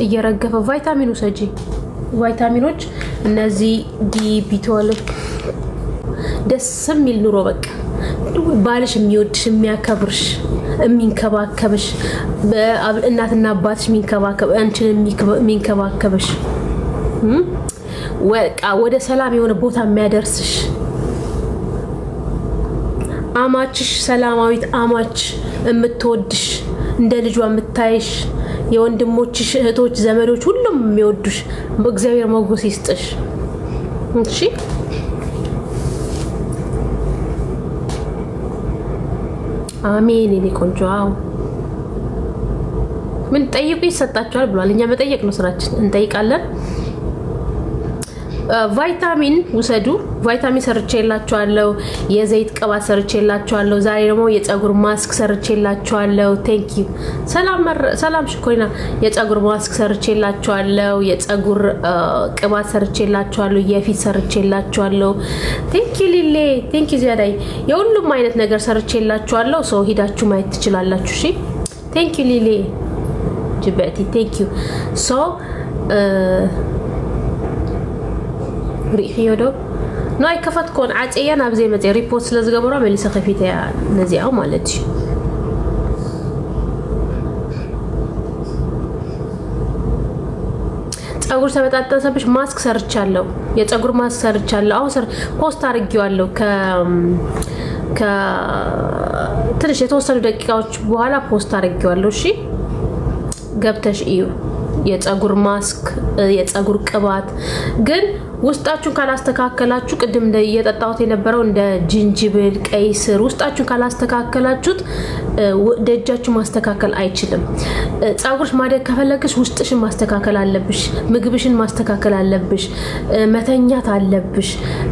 እየረገፈ ቫይታሚን ወሰጂ ቫይታሚኖች እነዚህ ቢ12 ደስ የሚል ኑሮ በቃ ባልሽ የሚወድሽ የሚያከብርሽ የሚንከባከብሽ እናትና አባትሽ የሚንከባከብ አንቺን የሚንከባከብሽ ወደ ሰላም የሆነ ቦታ የሚያደርስሽ አማችሽ ሰላማዊት አማች የምትወድሽ እንደ ልጇ የምታይሽ የወንድሞችሽ እህቶች ዘመዶች ሁሉም የሚወዱሽ በእግዚአብሔር ሞገስ ይስጥሽ እሺ አሜን እኔ ቆንጆ ምን ጠይቁ ይሰጣችኋል ብሏል እኛ መጠየቅ ነው ስራችን እንጠይቃለን ቫይታሚን ውሰዱ ቫይታሚን ሰርቼላችኋለሁ የዘይት ቅባት ሰርቼላችኋለሁ ዛሬ ደግሞ የፀጉር ማስክ ሰርቼላችኋለሁ ቴንክ ዩ ሰላም ሽኮሪና የፀጉር ማስክ ሰርቼላችኋለሁ የፀጉር ቅባት ሰርቼላችኋለሁ የፊት ሰርቼላችኋለሁ ቴንክ ዩ ሊሌ ቴንክ ዩ ዚያዳይ የሁሉም አይነት ነገር ሰርቼላችኋለሁ ሰው ሂዳችሁ ማየት ትችላላችሁ እሺ ቴንክ ዩ ሊሌ ጅበቲ ቴንክ ዩ ሶ ريحي يدو ناي كفت كون عاتيا نابزي متي ريبورت لازغبرا ملي سخفيتها نزيعو مالتي ጸጉር ተበጣጠሰብሽ ማስክ ሰርቻለሁ የጸጉር ማስክ ሰርቻለሁ አው ሰር ፖስት አድርጌዋለሁ ትንሽ የተወሰኑ ደቂቃዎች በኋላ ፖስት አድርጌዋለሁ እሺ ገብተሽ እዩ የጸጉር ማስክ የጸጉር ቅባት ግን ውስጣችሁን ካላስተካከላችሁ ቅድም እየጠጣሁት የነበረው እንደ ጅንጅብል ቀይ ስር ውስጣችሁን ካላስተካከላችሁት ደጃችሁ ማስተካከል አይችልም ጸጉርሽ ማደግ ከፈለግሽ ውስጥሽን ማስተካከል አለብሽ ምግብሽን ማስተካከል አለብሽ መተኛት አለብሽ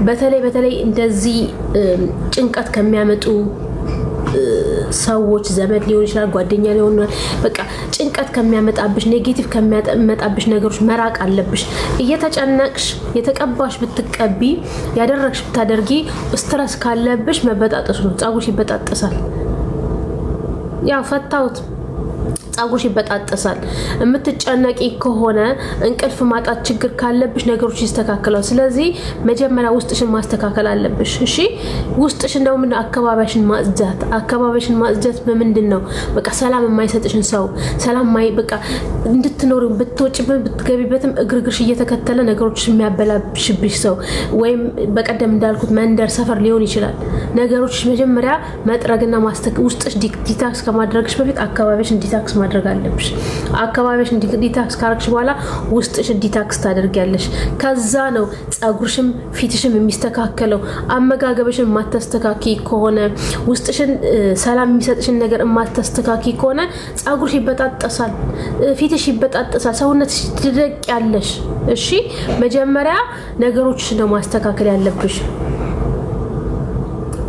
በተለይ እንደዚህ ጭንቀት ከሚያመጡ ሰዎች ዘመድ ሊሆን ይችላል ጓደኛ ሊሆን በቃ ጭንቀት ከሚያመጣብሽ ኔጌቲቭ ከሚያመጣብሽ ነገሮች መራቅ አለብሽ እየተጨነቅሽ የተቀባሽ ብትቀቢ ያደረግሽ ብታደርጊ ስትረስ ካለብሽ መበጣጠስ ነው ጸጉርሽ ይበጣጠሳል ያው ፈታውት ጸጉርሽ ይበጣጠሳል እምትጨነቂ ከሆነ እንቅልፍ ማጣት ችግር ካለብሽ ነገሮች ይስተካከላሉ ስለዚህ መጀመሪያ ውስጥሽን ማስተካከል አለብሽ እሺ ውስጥሽን ደግሞ ምን አካባቢሽን ማጽዳት በምንድነው በቃ ሰላም የማይሰጥሽን ሰው ሰላም ማይ በቃ እንድትኖር ብትወጪበት ብትገቢበትም እግርግርሽ እየተከተለ ነገሮች የሚያበላሽብሽ ሰው ወይም በቀደም እንዳልኩት መንደር ሰፈር ሊሆን ይችላል ነገሮች መጀመሪያ መጥረግና ውስጥሽ ዲታክስ ከማድረግሽ በፊት አካባቢሽን ዲታክስ ማድረግ አለብሽ አካባቢሽን ዲታክስ ካረግሽ በኋላ ውስጥሽን ዲታክስ ታደርጊያለሽ ከዛ ነው ጸጉርሽም ፊትሽም የሚስተካከለው አመጋገብሽን ማስተካኪ ከሆነ ውስጥሽን ሰላም የሚሰጥሽን ነገር ማስተካኪ ከሆነ ጸጉርሽ ይበጣጠሳል ፊትሽ ይበጣጠሳል ሰውነትሽ ትደቂያለሽ እሺ መጀመሪያ ነገሮችሽን ነው ማስተካከል ያለብሽ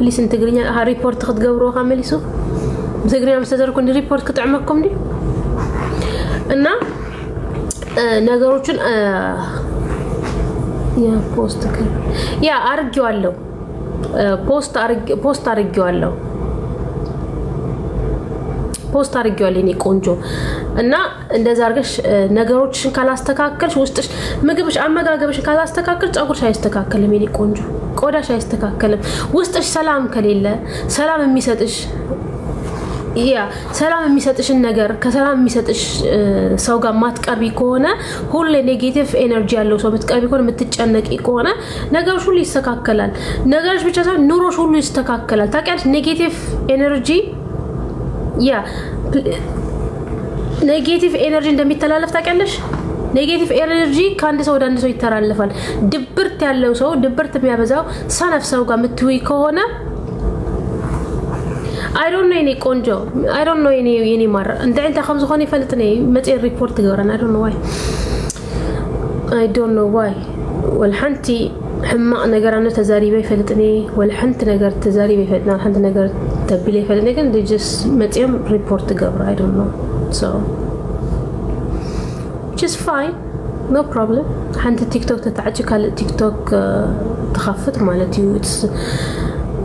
ሊስን ትግርኛ ሪፖርት ክትገብሩ ካመሊሱ بزغريا مستدركون ريبورت كتعمكم دي እና ነገሮችን ያ ፖስት ያ አርጊዋለሁ ፖስት አርጊዋለሁ እኔ ቆንጆ እና እንደዛ አርገሽ ነገሮችን ካላስተካከልሽ ውስጥሽ ምግብሽ አመጋገብሽ ካላስተካከልሽ ጸጉርሽ አይስተካከልም እኔ ቆንጆ ቆዳሽ አይስተካከልም ውስጥሽ ሰላም ከሌለ ሰላም የሚሰጥሽ ያ ሰላም የሚሰጥሽን ነገር ከሰላም የሚሰጥሽ ሰው ጋር ማትቀርቢ ከሆነ ሁሉ ኔጌቲቭ ኤነርጂ ያለው ሰው ብትቀርቢ ከሆነ የምትጨነቂ ከሆነ ነገሮች ሁሉ ይስተካከላል ነገሮች ብቻ ሳይሆን ኑሮሽ ሁሉ ይስተካከላል ታውቂያለሽ ኔጌቲቭ ኤነርጂ ያ ኔጌቲቭ ኤነርጂ እንደሚተላለፍ ታውቂያለሽ ኔጌቲቭ ኤነርጂ ከአንድ ሰው ወደ አንድ ሰው ይተላለፋል ድብርት ያለው ሰው ድብርት የሚያበዛው ሰነፍ ሰው ጋር ምትውይ ከሆነ I don't know any konjo. I don't know any mar. أنت خمسة خاني فلتني متى الريبورت جوران. I don't know why. I don't know why. والحنتي حما نجارنا تزاريبي فلتني والحنت نجار تزاريبي فلتنا والحنت نجار تبلي فلتنا كن they just متى ريبورت جوران. I don't know. So which is fine. No problem. حنت تيك توك تتعجك على تيك توك تخفت مالتي it's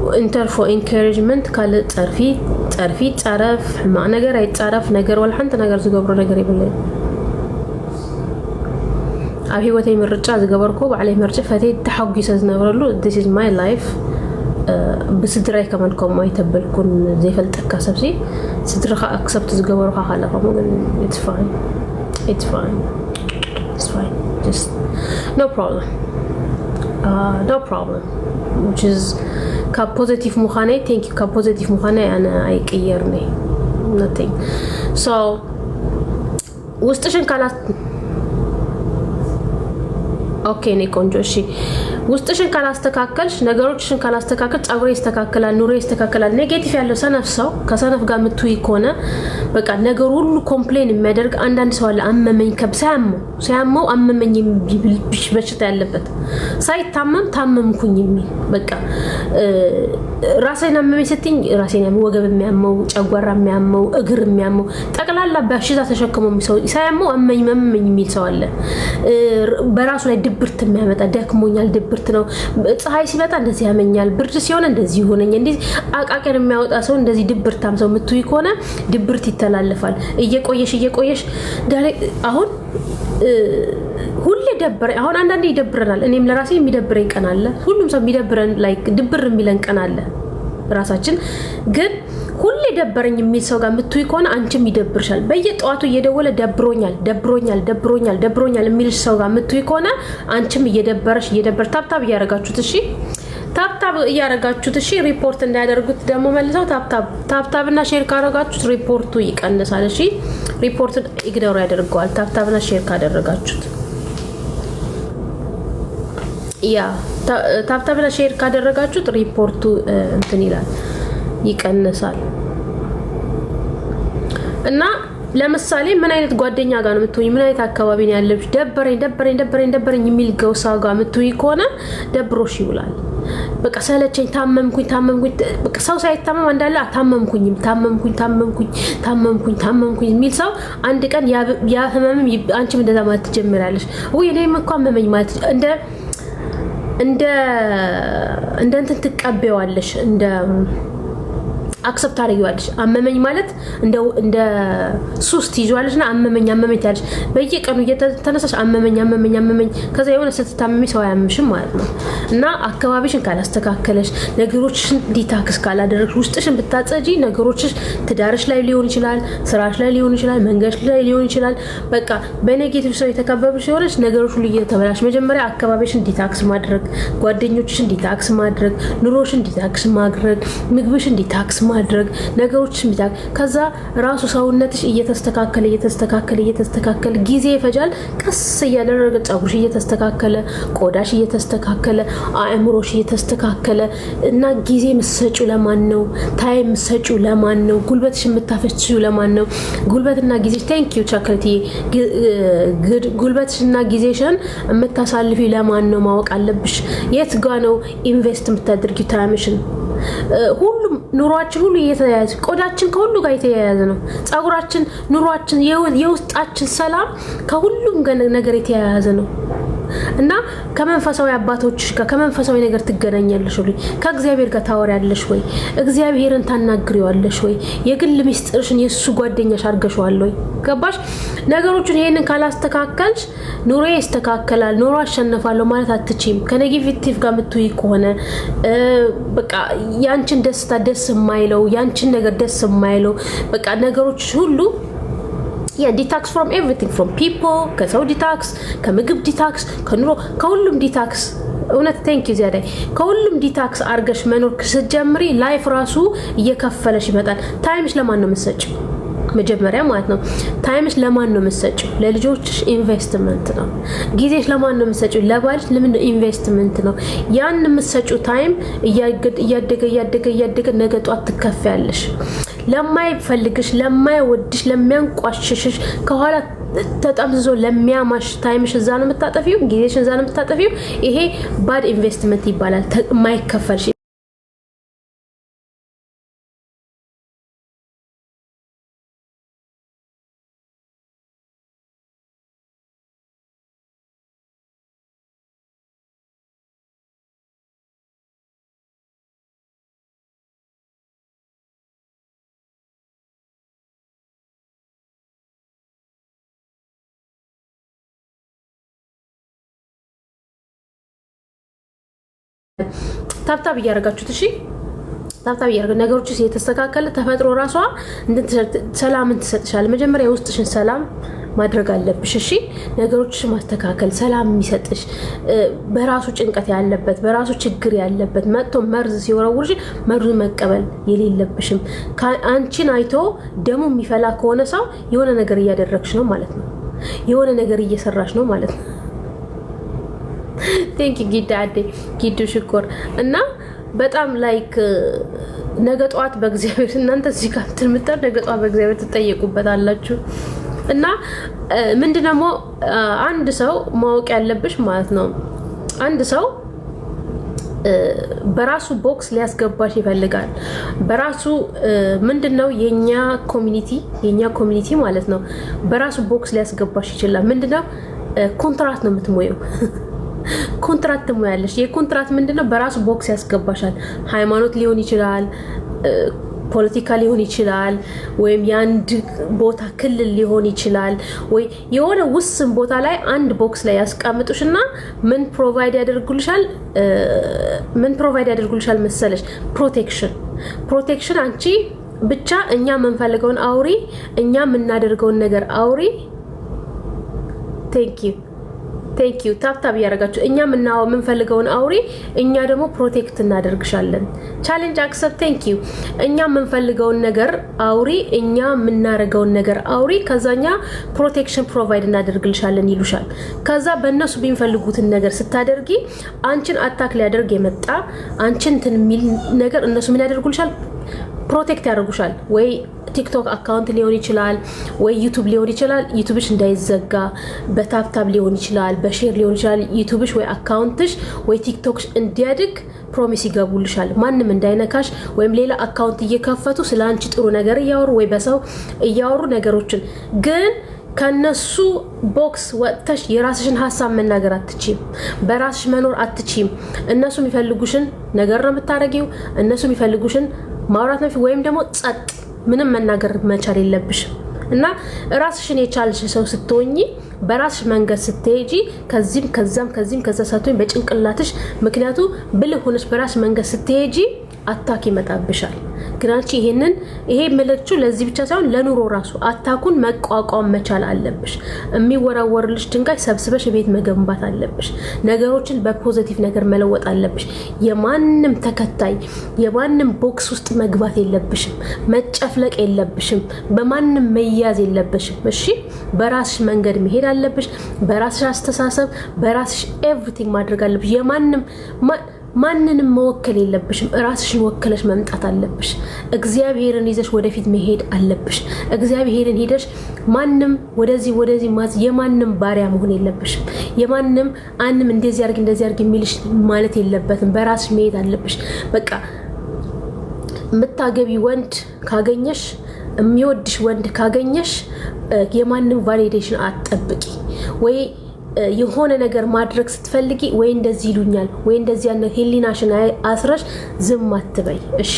انتر فو انكارجمنت قال تعرفي تعرف ما نجار يتعرف نجار ولا حنت نجار زجبر نجار يبلي أبي وتي مرجع زجبركو عليه مرجع فتي تحقي سنبرلو this is my life بسدراي كمان كم ما يتبلكون زي فلتك كسبسي سدرخا أكسبت زجبرها حالا فممكن it's fine it's fine it's fine just no problem no problem which is كpositive مخانة thank you كpositive مخانة أنا أيكيرني nothing so وستشن كلا اوكي نيكونجو شي ውስጥሽን ካላስተካከልሽ ነገሮችሽን ካላስተካከል ጻውሬ ይስተካከላል ኑሮ ይስተካከላል ኔጌቲቭ ያለው ሰነፍ ሰው ከሰነፍ ጋር ምትይ ኮነ በቃ ነገር ሁሉ ኮምፕሌን የሚያደርግ አንዳንድ ሰው አለ አመመኝ ሲያመው አመመኝ ቢልብሽ በሽታ ያለበት ሳይታመም ታመምኩኝ የሚል በቃ ራሴን አመመኝ ስትኝ ራሴን ያመው ወገብ የሚያመው ጨጓራ የሚያመው እግር የሚያመው ጠቅላላ በሽታ ተሸክሞ የሚሰው ሳያመው አመመኝ የሚል ሰው አለ በራሱ ላይ ድብርት የሚያመጣ ደክሞኛል ድብርት ነው ፀሐይ ሲመጣ እንደዚህ ያመኛል ብርድ ሲሆን እንደዚህ ሆነኝ እንደዚህ አቃቀር የሚያወጣ ሰው እንደዚህ ድብርታም ሰው ምትይ ኮነ ድብርት ይተላለፋል እየቆየሽ አሁን ሁሌ ደብረ አሁን አንዳንዴ ይደብረናል እኔም ለራሴ የሚደብረኝ ቀን አለ ሁሉም ሰው የሚደብረን ላይክ ድብር የሚለን ቀን አለ ራሳችን ግን ሁሌ ደብረኝ የሚል ሰው ጋር ምትይ ኮነ አንቺም ይደብርሻል በየጧቱ እየደወለ ደብሮኛል የሚል ሰው ጋር ምትይ ኮነ አንቺም እየደበረሽ ታብታብ ያረጋችሁት እሺ ታብታብ ያረጋችሁት እሺ ሪፖርት እንዳያደርጉት ደግሞ መልሰው ታብታብና ሼር ካረጋችሁት ሪፖርቱ ይቀንሳል እሺ ሪፖርት ኢግኖር ያደርጋል ታብታብና ሼር ካደረጋችሁት ያ ታብታብና ሼር ካደረጋችሁት ሪፖርቱ እንትን ይላል ይቀንሳል እና ለምሳሌ ምን አይነት ጓደኛ ጋር ነው የምትሆኝ ምን አይነት አካባቢ ነው ያለብሽ ደበረኝ የሚል ገውሳ ጋር የምትሆኝ ከሆነ ደብሮሽ ይውላል በቃ ሰለቸኝ ታመምኩኝ በቃ ሰው ሳይታመም እንዳለ ታመምኩኝ የሚል ሰው አንድ ቀን ያ ህመም አንቺም እንደዛ ማለት ትጀምራለሽ ወይ እኔም እኮ አመመኝ ማለት እንደ እንትን ትቀበዋለሽ እንደ አክሰፕት አድርጊዋለሽ አመመኝ ማለት እንደ ሱስ ትይዟለሽና አመመኝ ታያለሽ በየቀኑ እየተነሳሽ አመመኝ ከዛ የሆነ ስትታመሚ ሰው ያምሽም ማለት ነው እና አካባቢሽን ካላስተካከለሽ ነገሮችሽን ዲታክስ ካላደረግሽ ውስጥሽን ብታጸጂ ነገሮችሽ ትዳርሽ ላይ ሊሆን ይችላል ስራሽ ላይ ሊሆን ይችላል መንገድሽ ላይ ሊሆን ይችላል በቃ በኔጌቲቭ ሰው የተከበብሽ ሆነሽ ነገሮች ሁሉ እየተበላሽ መጀመሪያ አካባቢሽን ዲታክስ ማድረግ ጓደኞችሽን ዲታክስ ማድረግ ኑሮሽን ዲታክስ ማድረግ ምግብሽን ዲታክስ ማድረግ ነገሮች ምታክ ከዛ ራሱ ሰውነትሽ እየተስተካከለ ጊዜ ይፈጃል ቀስ እያደረገ ጸጉርሽ እየተስተካከለ ቆዳሽ እየተስተካከለ አእምሮሽ እየተስተካከለ እና ጊዜ መስጨው ለማን ነው ታይም መስጨው ለማን ነው ጉልበትሽ የምታፈችው ለማን ነው ጉልበትና ጊዜ ቴንክ ዩ ቻክለቲ ጉልበትሽና ጊዜሽን የምታሳልፊ ለማን ነው ማወቅ አለብሽ የት ጋር ነው ኢንቨስት የምታደርጊው ታይምሽን ሁሉም ኑሯችን ሁሉ እየተያያዘ ቆዳችን ከሁሉ ጋር የተያያዘ ነው ጸጉራችን ኑሯችን የውስጣችን ሰላም ከሁሉም ነገር የተያያዘ ነው እና ከመንፈሳዊ አባቶችሽ ጋር ከመንፈሳዊ ነገር ትገናኛለሽ ወይ ከእግዚአብሔር ጋር ታወሪያለሽ ወይ እግዚአብሔርን ታናግሪዋለሽ ወይ የግል ሚስጥርሽን የሱ ጓደኛሽ አርገሽዋል ወይ ገባሽ ነገሮችን ይሄንን ካላስተካከልሽ ኑሮ ይስተካከላል ኑሮ አሸነፋለሁ ማለት አትችይም ከኔጌቲቭ ጋር ምትይ ከሆነ በቃ ያንቺን ደስታ ደስ የማይለው ያንቺን ነገር ደስ የማይለው በቃ ነገሮች ሁሉ detox from everything from people ከሰው detox ከምግብ detox ከኑሮ ከሁሉም detox እውነት ቴንክ ዩ ዚያዳይ ከሁሉም ዲታክስ አርገሽ መኖር ከጀምሪ ላይፍ ራሱ እየከፈለሽ ይመጣል ታይምሽ ለማን ነው የምትሰጪው መጀመሪያ ማለት ነው ታይምሽ ለማን ነው የምትሰጪው ለልጆችሽ ኢንቨስትመንት ነው ጊዜሽ ለማን ነው የምትሰጪው ለባልሽ ለምን ኢንቨስትመንት ነው ያን የምትሰጪው ታይም እያደገ ነገ ጧት ትከፍያለሽ ለማይፈልግሽ ለማይወድሽ ለሚያንቋሽሽሽ ከኋላ ተጣምዞ ለሚያማሽ ታይምሽ እዛ ነው የምታጠፊው ጊዜሽ እዛ ነው የምታጠፊው ይሄ ባድ ኢንቨስትመንት ይባላል ማይከፈልሽ ታብታብ እያደረጋችሁት እሺ ታብታብ እያደረጋችሁ ነገሮች የተስተካከለ ተፈጥሮ ራሷ ሰላምን ትሰጥሻለች። መጀመሪያ ውስጥሽን ሰላም ማድረግ አለብሽ እሺ ነገሮችሽን ማስተካከል ሰላም የሚሰጥሽ በራሱ ጭንቀት ያለበት በራሱ ችግር ያለበት መጥቶ መርዝ ሲወረውርሽ መርዙ መቀበል የሌለብሽም አንቺን አይቶ ደሙ የሚፈላ ከሆነ ሰው የሆነ ነገር እያደረግሽ ነው ማለት ነው የሆነ ነገር እየሰራሽ ነው ማለት ነው ቴንክ ዩ ጊዳዴ ጊዱ ሽኮር እና በጣም ላይክ ነገ ጧት በእግዚአብሔር እናንተ እዚህ ጋር ትምጣ ነገ ጧት በእግዚአብሔር ትጠየቁበታላችሁ እና ምንድነው አንድ ሰው ማወቅ ያለብሽ ማለት ነው አንድ ሰው በራሱ ቦክስ ሊያስገባሽ ይፈልጋል በራሱ ምንድነው የኛ ኮሚኒቲ ማለት ነው በራሱ ቦክስ ሊያስገባሽ ይችላል ምንድነው ኮንትራት ነው የምትሞየው ኮንትራት ትሞያለሽ የኮንትራት ምንድነው በራሱ ቦክስ ያስገባሻል ሃይማኖት ሊሆን ይችላል ፖለቲካ ሊሆን ይችላል ወይም የአንድ ቦታ ክልል ሊሆን ይችላል ወይ የሆነ ውስን ቦታ ላይ አንድ ቦክስ ላይ ያስቀምጡሽና ምን ፕሮቫይድ ያደርጉልሻል መሰለሽ ፕሮቴክሽን አንቺ ብቻ እኛ የምንፈልገውን አውሪ እኛ የምናደርገውን ነገር አውሪ ቴንክ ዩ ታብታብ ያረጋችሁ እኛ የምንፈልገውን አውሪ እኛ ደግሞ ፕሮቴክት እናደርግሻለን ቻሌንጅ አክሰፕት ቴንክ ዩ እኛ የምንፈልገውን ነገር አውሪ እኛ የምናረገውን ነገር አውሪ ከዛኛ ፕሮቴክሽን ፕሮቫይድ እናደርግልሻለን ይሉሻል ከዛ በእነሱ ቢፈልጉትን ነገር ስታደርጊ አንቺን አታክ ሊያደርግ የመጣ አንቺን እንትን የሚል ነገር እነሱ ምን ያደርጉልሻል ፕሮቴክት ያደርጉሻል ወይ ቲክቶክ አካውንት ሊሆን ይችላል ወይ ዩቲዩብ ሊሆን ይችላል ዩቲዩብሽ እንዳይዘጋ በታብታብ ሊሆን ይችላል በሼር ሊሆን ይችላል ዩቲዩብሽ ወይ አካውንትሽ ወይ ቲክቶክሽ እንዲያድግ ፕሮሚስ ይገቡልሻል ማንንም እንዳይነካሽ ወይም ሌላ አካውንት እየከፈቱ ስላንቺ ጥሩ ነገር እያወሩ ወይ በሰው እያወሩ ነገሮችን ግን ከነሱ ቦክስ ወጥተሽ የራስሽን ሐሳብ መናገር አትችይም በራስሽ መኖር አትችይም እነሱ የሚፈልጉሽን ነገር ነው የምታረጊው እነሱ የሚፈልጉሽን ማውራት ነው ወይም ደግሞ ጸጥ ምንም መናገር መቻል የለብሽም እና ራስሽን የቻልሽ ሰው ስትሆኚ በራስሽ መንገድ ስትሄጂ ከዛም ከዛ ሳትሆኚ በጭንቅላትሽ ምክንያቱ ብልህ ሆነሽ በራስሽ መንገድ ስትሄጂ አታክ ይመጣብሻል ግናንቺ ይሄ መልእክቱ ለዚህ ብቻ ሳይሆን ለኑሮ ራሱ አታኩን መቋቋም መቻል አለብሽ የሚወራወርልሽ ድንጋይ ሰብስበሽ ቤት መገንባት አለብሽ ነገሮችን በፖዚቲቭ ነገር መለወጥ አለብሽ የማንንም ተከታይ የማንንም ቦክስ ውስጥ መግባት የለብሽም መጨፍለቅ የለብሽም በማንንም መያዝ የለብሽም እሺ በራስሽ መንገድ መሄድ አለብሽ በራስሽ አስተሳሰብ በራስሽ ኤቭሪቲንግ ማድረግ አለብሽ ማንንም መወከል የለብሽም ራስሽን ወከለሽ መምጣት አለብሽ እግዚአብሔርን ይዘሽ ወደፊት መሄድ አለብሽ እግዚአብሔርን ሄደሽ ማንንም ወደዚህ ማዝ የማንንም ባሪያ መሆን የለብሽም አንንም እንደዚህ አርግ የሚልሽ ማለት የለበትም በራስሽ መሄድ አለብሽ በቃ ምታገቢ ወንድ ካገኘሽ የሚወድሽ ወንድ ካገኘሽ የማንንም ቫሊዴሽን አትጠብቂ ወይ የሆነ ነገር ማድረግ ስትፈልጊ ወይ እንደዚህ ይሉኛል ወይ እንደዚህ ያነ ሄሊናሽን አስረሽ ዝም አትበይ እሺ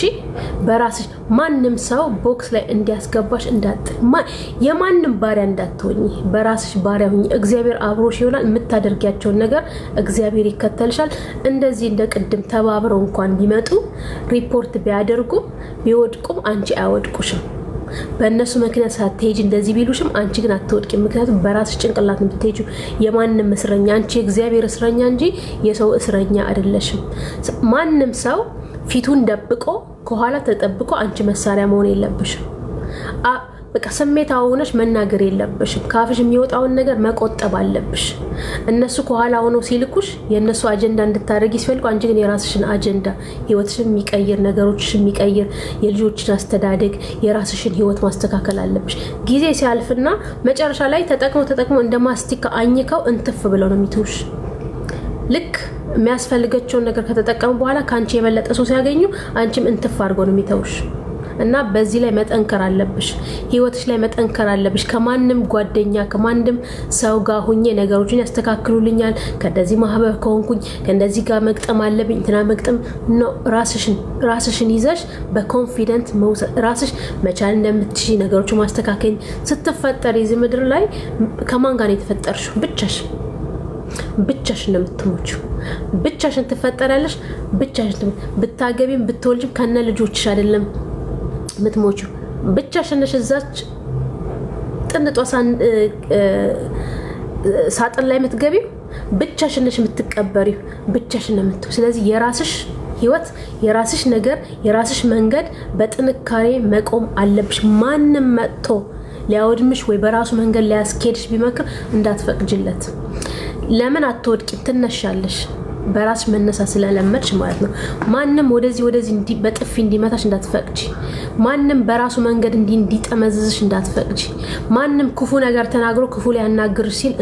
በራስሽ ማንንም ሰው ቦክስ ላይ እንዲያስገባሽ የማንንም ባሪያ እንዳትሆኚ በራስሽ ባሪያ ሁኚ እግዚአብሔር አብሮሽ ይሆናል የምታደርጊያቸው ነገር እግዚአብሔር ይከተልሻል እንደዚህ እንደቅድም ተባብረው እንኳን ቢመጡ ሪፖርት ቢያደርጉ ቢወድቁም አንቺ አይወድቁሽም በእነሱ ምክንያት ሳትሄጂ እንደዚህ ቢሉሽም አንቺ ግን አትወድቂም ምክንያቱም በራስሽ ጭንቅላት የምትሄጂው የማንንም እስረኛ አንቺ እግዚአብሔር እስረኛ እንጂ የሰው እስረኛ አይደለሽም ማንንም ሰው ፊቱን ደብቆ ከኋላ ተጠብቆ አንቺ መሳሪያ መሆን የለብሽም በቃ ስሜታዊ ሆነሽ መናገር የለብሽም ካፍሽ የሚወጣውን ነገር መቆጠብ አለብሽ እነሱ ከኋላ ሆነው ሲልኩሽ የነሱ አጀንዳ እንድታደርጊ ሲፈልጉ አንቺ ግን የራስሽን አጀንዳ ህይወትሽን የሚቀይር ነገሮችሽን የሚቀይር የልጆችን አስተዳደግ የራስሽን ህይወት ማስተካከል አለብሽ ጊዜ ሲያልፍና መጨረሻ ላይ ተጠቅሞ እንደማስቲካ አኝከው እንትፍ ብለው ነው የሚተውሽ ልክ የሚያስፈልገቸውን ነገር ከተጠቀሙ በኋላ ካንቺ የበለጠ ሰው ሲያገኙ አንቺም እንትፍ አድርገው ነው የሚተውሽ እና በዚህ ላይ መጠንከር አለብሽ ህይወትሽ ላይ መጠንከር አለብሽ ከማንንም ጓደኛ ከማንንም ሰው ጋር ሆኜ ነገሮችን ያስተካክሉልኛል ከደዚህ ማህበር ከሆንኩኝ ከእንደዚህ ጋር መግጠም አለብኝ እንትና መግጠም ነው ራስሽን ይዘሽ በኮንፊደንት ራስሽ መቻል እንደምትችይ ነገሮችን ማስተካከል ስትፈጠሪ እዚህ ምድር ላይ ከማን ጋር ነው የተፈጠርሽው ብቻሽ እንደምትሞቹ ብቻሽን ትፈጠራለሽ ብቻሽን ብታገቢም ብትወልጂም ከነ ልጆችሽ አይደለም ምትሞቹ ብቻሽን ነሽ እዛች ጥንጧ ሳጥን ላይ ምትገቢው ብቻሽን ነሽ ምትቀበሪው ብቻሽን ነው ምትው ስለዚህ የራስሽ ህይወት የራስሽ ነገር የራስሽ መንገድ በጥንካሬ መቆም አለብሽ ማንንም መጥቶ ሊያወድምሽ ወይ በራሱ መንገድ ሊያስኬድሽ ቢመክር እንዳትፈቅጂለት ለምን አትወድቂ ትነሻለሽ በራስ መነሳ ስለለመድሽ ማለት ነው ማንንም ወደዚህ በጥፊ እንዲመታሽ እንዳትፈቅጂ ማንንም በራሱ መንገድ እንዲጠመዝዝሽ እንዳትፈቅጂ ማንንም ክፉ ነገር ተናግሮ ክፉ ላይ ያናግርሽ ሲል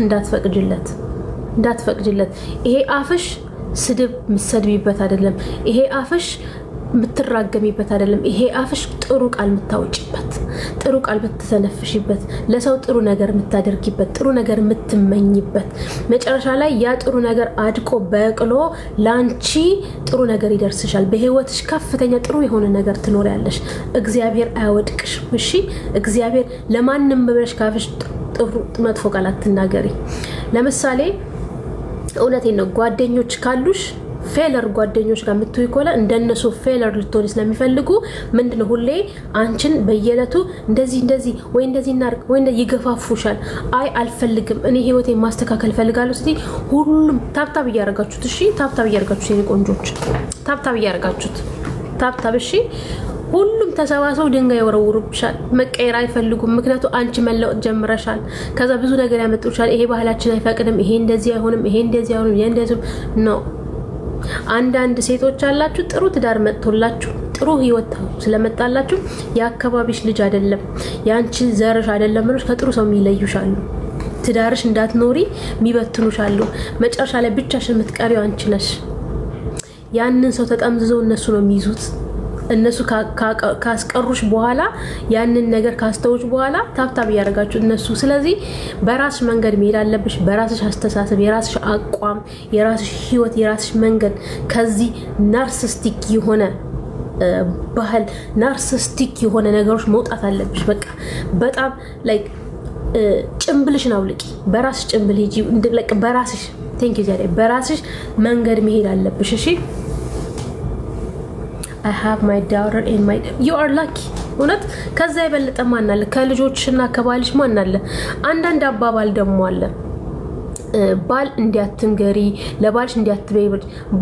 እንዳትፈቅጂለት ይሄ አፍሽ ስድብ ምትሰድቢበት አይደለም ይሄ አፍሽ ምትራገሚበት አይደለም ይሄ አፍሽ ጥሩ ቃል ምታወጪበት ጥሩ ቃል ብትተነፍሽበት ለሰው ጥሩ ነገር ምታደርጊበት ጥሩ ነገር ምትመኝበት መጨረሻ ላይ ያ ጥሩ ነገር አድቆ በቅሎ ላንቺ ጥሩ ነገር ይደርስሻል በህይወትሽ ከፍተኛ ጥሩ የሆነ ነገር ትኖሪያለሽ እግዚአብሔር አያወድቅሽ እሺ እግዚአብሔር ለማንንም ብለሽ ካፍሽ ጥሩ መጥፎ ቃል አትናገሪ ለምሳሌ እውነቴን ነው ጓደኞች ካሉሽ ፌለር ጓደኞች ጋር ምትውይ ኮላ እንደነሱ ፌለር ልትሆኒ ስለሚፈልጉ ምንድነው ሁሌ አንቺን በየለቱ እንደዚህ ወይ እንደዚህ እናርግ ወይ ይገፋፉሻል አይ አልፈልግም እኔ ህይወቴን ማስተካከል ፈልጋለሁ ስለዚህ ሁሉም ታብታብ እያረጋችሁት እሺ ታብታብ እያረጋችሁት የኔ ቆንጆች ታብታብ እያረጋችሁት ታብታብ እሺ ሁሉም ተሰባሰው ድንጋይ ወረውሩብሻል መቀየር አይፈልጉም ምክንያቱም አንቺ መለወጥ ጀምረሻል ከዛ ብዙ ነገር ያመጡሻል ይሄ ባህላችን አይፈቅድም ይሄ እንደዚህ አይሆንም ይሄ እንደዚህ ነው አንዳንድ ሴቶች አላችሁ ጥሩ ትዳር መጥቶላችሁ ጥሩ ህይወት ስለመጣላችሁ ያከባቢሽ ልጅ አይደለም ያንቺ ዘርሽ አይደለም ብለሽ ከጥሩ ሰው የሚለዩሻሉ ትዳርሽ እንዳትኖሪ የሚበትኑሻሉ መጨረሻ ላይ ብቻሽን የምትቀሪው አንቺ ነሽ ያንን ሰው ተጠምዝዘው እነሱ ነው የሚይዙት እነሱ ካስቀሩሽ በኋላ ያንን ነገር ካስተውሽ በኋላ ታብታብ ያረጋችሁ እነሱ ስለዚህ በራስሽ መንገድ መሄድ አለብሽ በራስሽ አስተሳሰብ የራስሽ አቋም የራስሽ ህይወት የራስሽ መንገድ ከዚህ ናርሲስቲክ የሆነ ባህል ናርሲስቲክ የሆነ ነገሮች መውጣት አለብሽ በቃ በጣም ላይክ ጭምብልሽን አውልቂ በራስሽ ጭምብል ሂጂ እንደለቅ በራስሽ ቴንክ ዩ ዛሬ በራስሽ መንገድ መሄድ አለብሽ እሺ I have my daughter in my you are lucky እውነት ከዛ የበለጠ ማን አለ ከልጆችና ከባልሽ ማን አለ አንዳንድ አባባል ደሞ አለ ባል እንዲያትንገሪ ለባልሽ እንዲያትበይ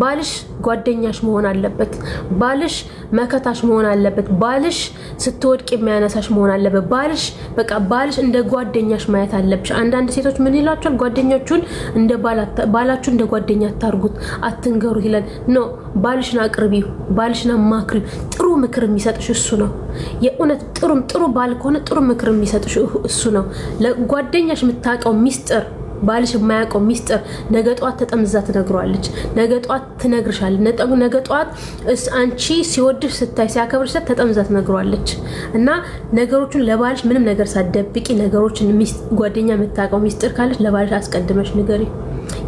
ባልሽ ጓደኛሽ መሆን አለበት ባልሽ መከታሽ መሆን አለበት ባልሽ ስትወድቅ የሚያነሳሽ መሆን አለበት ባልሽ በቃ ባልሽ እንደ ጓደኛሽ ማየት አለብሽ አንዳንድ ሴቶች ምን ይላቸዋል ጓደኞቹን እንደ ባላችሁ እንደ ጓደኛ አታርጉት አትንገሩ ይላል ኖ ባልሽን አቅርቢው ባልሽን አማክሪው ጥሩ ምክር የሚሰጥሽ እሱ ነው የኡነት ጥሩ ባል ከሆነ ጥሩ ምክር የሚሰጥሽ እሱ ነው ለጓደኛሽ የምታውቀው ሚስጥር ባልሽ የማያውቀው ሚስጥር ነገ ጧት ተጠምዛ ትነግሯለች ነገ ጧት ትነግርሻለች ነገ ጧት አንቺ ሲወድሽ ስታይ ሲያከብርሽ ተጠምዛ ትነግሯለች እና ነገሮችን ለባልሽ ምንም ነገር ሳትደብቂ ነገሮችን ጓደኛ የምታውቀው ሚስጥር ካለሽ ለባልሽ አስቀድመሽ ንገሪ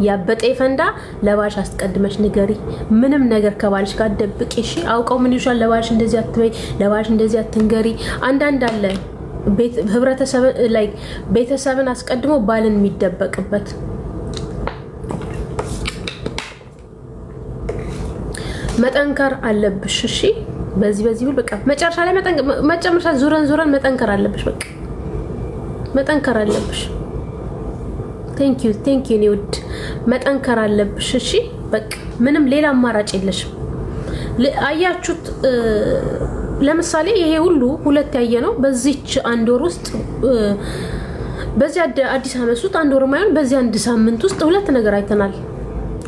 ያበጠ ፈንዳ ለባልሽ አስቀድመሽ ንገሪ ምንም ነገር ከባልሽ ጋር ደብቂ እሺ አውቀው ምን ይሻል ለባልሽ እንደዚህ አትበይ ለባልሽ እንደዚህ አትንገሪ አንዳንድ አለ ህብረተሰብ ላይ ቤተሰብን አስቀድሞ ባልን የሚደበቅበት መጠንከር አለብሽ እሺ በዚህ ሁሉ በቃ መጨረሻ ላይ መጨረሻ ዙረን መጠንከር አለብሽ በቃ መጠንከር አለብሽ ቴንክ ዩ ኒውድ መጠንከር አለብሽ እሺ በቃ ምንም ሌላ አማራጭ የለሽም አያችሁት ለምሳሌ ይሄ ሁሉ ሁለት ያየ ነው በዚህች አንድ ወር ውስጥ በዚህ አዲስ አመት ውስጥ አንድ ወር ማይሆን በዚህ አንድ ሳምንት ውስጥ ሁለት ነገር አይተናል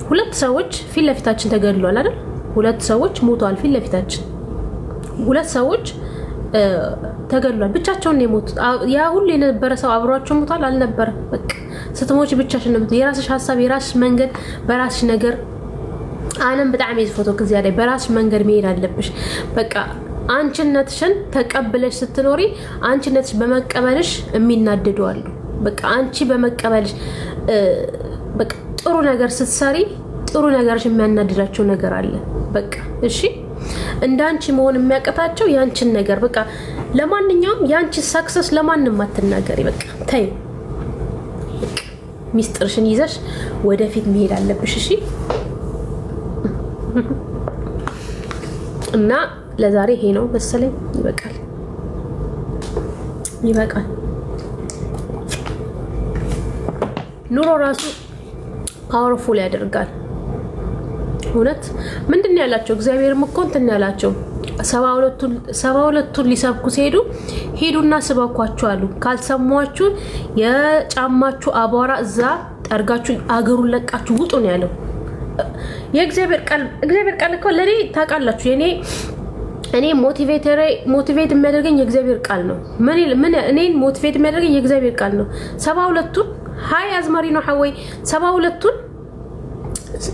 ሁለት ሰዎች ፊት ለፊታችን ተገድለዋል አይደል ሁለት ሰዎች ሞተዋል ፊት ለፊታችን ሁለት ሰዎች ተገድለዋል ብቻቸውን ነው የሞቱት ያ ሁሉ የነበረ ሰው አብሯቸው ሞቷል አልነበረ በቃ ስትሞች ብቻሽን ነው የራስሽ ሐሳብ የራስሽ መንገድ በራስሽ ነገር አለም በጣም ይዝፎቶ ከዚያ ላይ በራስሽ መንገድ መሄድ አለብሽ በቃ አንቺነትሽን ተቀበለሽ ስትኖሪ አንቺነትሽ በመቀበልሽ የሚናደዱ አሉ በቃ አንቺ በመቀበልሽ በቃ ጥሩ ነገር ስትሰሪ ጥሩ ነገርሽ የሚያናድዳቸው ነገር አለ በቃ እሺ እንዳንቺ መሆን የሚያቀታቸው ያንቺን ነገር በቃ ለማንኛውም ያንቺ ሰክሰስ ለማንንም አትናገሪ በቃ ታይ ሚስጥርሽን ይዘሽ ወደፊት መሄድ አለብሽ እሺ እና ለዛሬ ይሄ ነው መሰለኝ። ይበቃል። ኑሮ ራሱ ፓወርፉል ያደርጋል። እውነት ምንድነው ያላቸው? እግዚአብሔርም እኮ እንትን ያላቸው 72ቱን ሊሰብኩ ሲሄዱ ሄዱና ስበኳቸው አሉ። ካልሰሟችሁ የጫማችሁ አቧራ እዛ ጠርጋችሁ አገሩን ለቃችሁ ውጡ ነው ያለው። የእግዚአብሔር ቃል እኮ ለኔ ታውቃላችሁ፣ እኔ ሞቲቬት የሚያደርገኝ የእግዚአብሔር ቃል ነው። እኔን ሞቲቬት የሚያደርገኝ የእግዚአብሔር ቃል ነው። 72ቱን ሀይ አዝማሪ ነው ሐወይ 72ቱን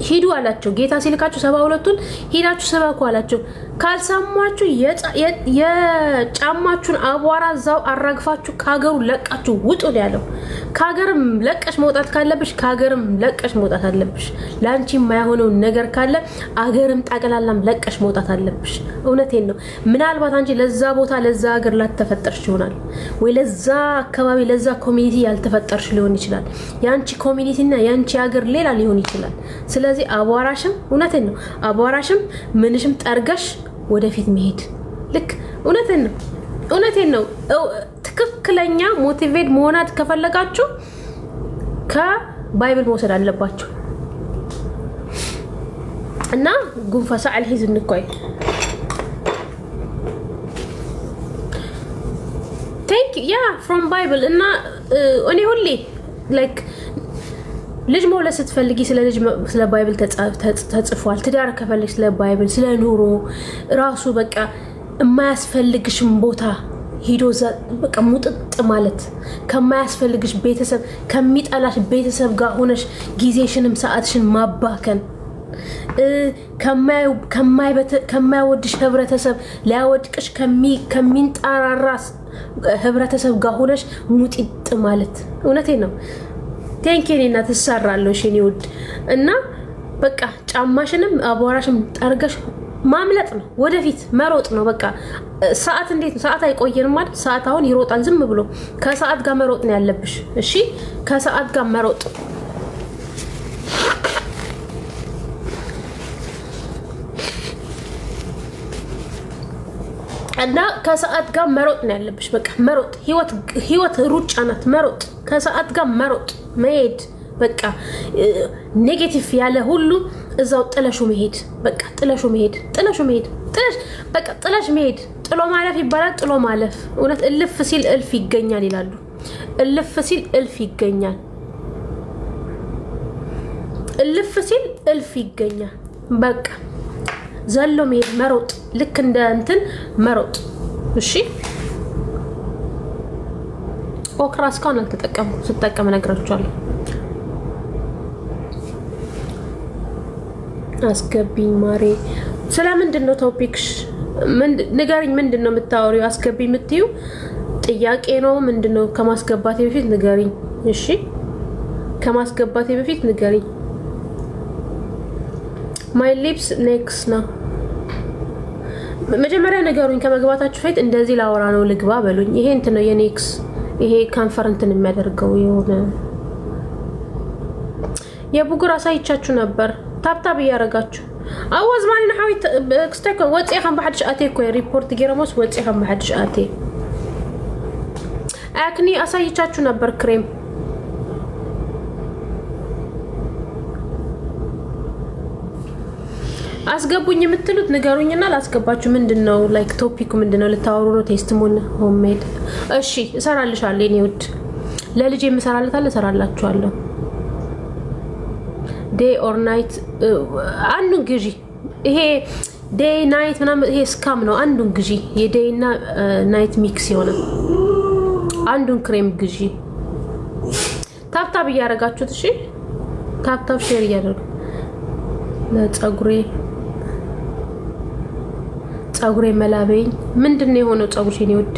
ሂዱ አላቸው። ጌታ ሲልካችሁ 72ቱን ሂዳችሁ ስበኩ አላቸው። ካልሰሟችሁ የጫማችሁን አቧራ እዛው አራግፋችሁ ከሀገሩ ለቃችሁ ውጡ ነው ያለው። ከሀገርም ለቀሽ መውጣት ካለብሽ ከሀገርም ለቀሽ መውጣት አለብሽ። ለአንቺ የማይሆነው ነገር ካለ አገርም ጠቅላላም ለቀሽ መውጣት አለብሽ። እውነቴን ነው። ምናልባት አንቺ ለዛ ቦታ ለዛ ሀገር ላተፈጠርሽ ይሆናል ወይ ለዛ አካባቢ ለዛ ኮሚኒቲ ያልተፈጠርሽ ሊሆን ይችላል። ያንቺ ኮሚኒቲና ያንቺ ሀገር ሌላ ሊሆን ይችላል። ስለዚህ አቧራሽም እውነቴን ነው አቧራሽም ምንሽም ጠርገሽ ወደፊት መሄድ ልክ እውነቴን ነው። ትክክለኛ ሞቲቬት መሆናት ከፈለጋችሁ ከባይብል መውሰድ አለባችሁ። እና ጉንፋሳ አልሂዝ እንኳይ ቴክ ያ ፍሮም ባይብል እና እኔ ሁሌ ላይክ ልጅ መውለድ ስትፈልጊ ስለ ባይብል ተጽፏል። ትዳር ከፈለግሽ ስለ ባይብል፣ ስለ ኑሮ ራሱ በቃ የማያስፈልግሽም ቦታ ሂዶ በቃ ሙጥጥ ማለት ከማያስፈልግሽ ቤተሰብ ከሚጠላሽ ቤተሰብ ጋር ሆነሽ ጊዜሽንም ሰዓትሽን ማባከን ከማይወድሽ ህብረተሰብ ሊያወድቅሽ ከሚንጣራራ ህብረተሰብ ጋር ሆነሽ ሙጥጥ ማለት እውነቴን ነው። ቴንኪኒና ትሰራለሽ እኔ ውድ እና በቃ ጫማሽንም አቧራሽም ጠርገሽ ማምለጥ ነው፣ ወደፊት መሮጥ ነው። በቃ ሰዓት እንዴት ነው? ሰዓት አይቆየንም ማለት ሰዓት አሁን ይሮጣል ዝም ብሎ። ከሰዓት ጋር መሮጥ ነው ያለብሽ። እሺ ከሰዓት ጋር መሮጥ እና ከሰዓት ጋር መሮጥ ነው ያለብሽ። በቃ መሮጥ ህይወት ሩጫ ናት። መሮጥ ከሰዓት ጋር መሮጥ መሄድ በቃ ኔጌቲቭ ያለ ሁሉ እዛው ጥለሹ መሄድ። በቃ ጥለሹ መሄድ በቃ ጥለሽ መሄድ። ጥሎ ማለፍ ይባላል። ጥሎ ማለፍ እውነት እልፍ ሲል እልፍ ይገኛል ይላሉ። እልፍ ሲል እልፍ ይገኛል። እልፍ ሲል እልፍ ይገኛል። በቃ ዘሎ መሄድ መሮጥ፣ ልክ እንደ እንትን መሮጥ። እሺ ኦክራ እስካሁን አልተጠቀምኩም። ስጠቀም እነግራችኋለሁ። አስገቢኝ ማሬ። ስለምንድን ነው ቶፒክሽ? ንገሪኝ። ምንድን ነው የምታወሪው? አስገቢኝ የምትዩ ጥያቄ ነው ምንድን ነው? ከማስገባቴ በፊት ንገሪኝ። እሺ ከማስገባቴ በፊት ንገሪኝ። ማይ ሊፕስ ኔክስ ነው። መጀመሪያ ንገሩኝ ከመግባታችሁ ፊት። እንደዚህ ላወራ ነው ልግባ በሉኝ። ይሄ እንትን ነው የኔክስ ይሄ ካንፈረንትን የሚያደርገው የሆነ የቡጉር አሳይቻችሁ ነበር። ታብታብ እያደረጋችሁ አዋዝ ማን ነው ሐዊት ክስተከ ወጪ ከም በሐድሽ አቴ እኮ ሪፖርት ገረሞስ ወጪ ከም በሐድሽ አቴ አክኒ አሳይቻችሁ ነበር ክሬም አስገቡኝ የምትሉት ንገሩኝና ላስገባችሁ። ምንድነው ላይክ ቶፒኩ ምንድነው? ልታወሩ ነው? ቴስቲሞን ሆምሜድ። እሺ እሰራልሻለሁ የኔ ውድ። ለልጄ የምሰራለታለሁ እሰራላችኋለሁ። ዴይ ኦር ናይት አንዱን ግዢ። ይሄ ዴይ ናይት ምናምን ይሄ ስካም ነው። አንዱን ግዢ። የዴይ እና ናይት ሚክስ የሆነ አንዱን ክሬም ግዢ። ታፕታፕ እያደረጋችሁት እሺ። ታፕታፕ ሼር እያደረጉ ጸጉሬ መላበኝ ምንድነው የሆነው? ጸጉርሽ የኔ ውድ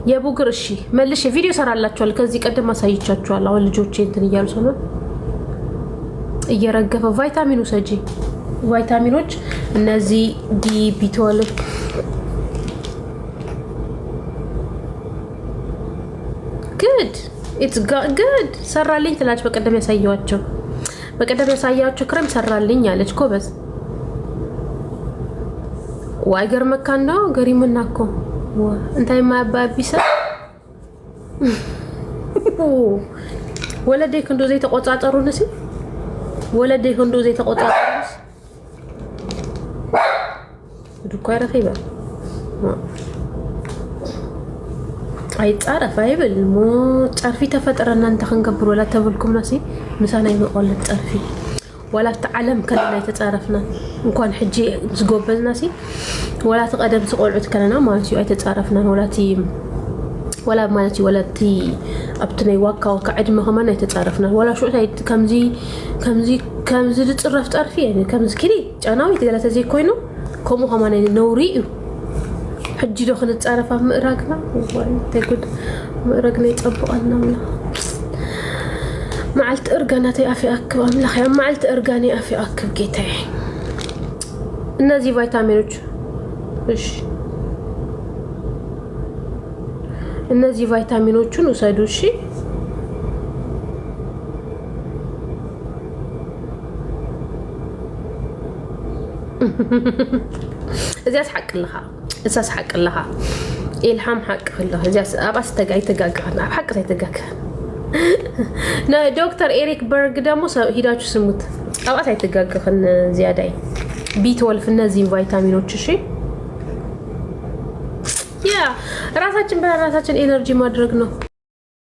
የቡግር እሺ መልሽ ቪዲዮ ሰራላችኋል። ከዚህ ቀደም አሳይቻችኋል። አሁን ልጆቼ እንትን እያሉ ነው እየረገፈ ቫይታሚኑ ሰጂ ቫይታሚኖች እነዚህ ቢ12 good it's good ሰራልኝ ትላች በቀደም ያሳየዋቸው በቀደም ያሳያችሁ ክሬም ሰራልኝ አለች ኮበዝ ዋይገር መካና ገሪምና እኮ እንታይ ማባቢሰ ወለደክ እንደው ዘይ ተቆጣጣሩ ነሲ ወለደክ እንደው ዘይ ተቆጣጣሩስ ዱኳራ ፈይባ አይ ጻራ ፈይብል ሞ ጻርፊ ተፈጠረና እንተ ከንገብር ወላ ተብልኩም ነሲ ምሳና ይመቆል ጻርፊ ولا تعلم كلنا يتعرفنا نكون حجي زقوبنا سي ولا تقدم سقولعت كلنا مالتي اي تتعرفنا ولا مالتي ولا تي ابتني واكا وكعد ما هم يتعرفنا ولا شو كمزي تصرفت عرفي يعني كمز كلي جاناوي تقلت زي كوينو كومو هم نوري حجي دخل نتعرف مراقنا تقول مراقنا يطبقنا ولا معلت ارغاناتي افي اكب املاح يا معلت ارغاني افي اكب جيتاي እነዚህ ቫይታሚኖች እሺ እነዚህ ቫይታሚኖቹን ወሰዱ እሺ እዚያስ حق لها እሳስ حق لها ኢልሃም حق لها እዚያስ አባስ ተጋይ ተጋጋና حق ተጋጋና ና ዶክተር ኤሪክ በርግ ደግሞ ሂዳችሁ ስሙት አባስ አይተጋገፈን ዚያዳይ ቢ12 እነዚህ ቫይታሚኖች እሺ ያ ራሳችን በራሳችን ኤነርጂ ማድረግ ነው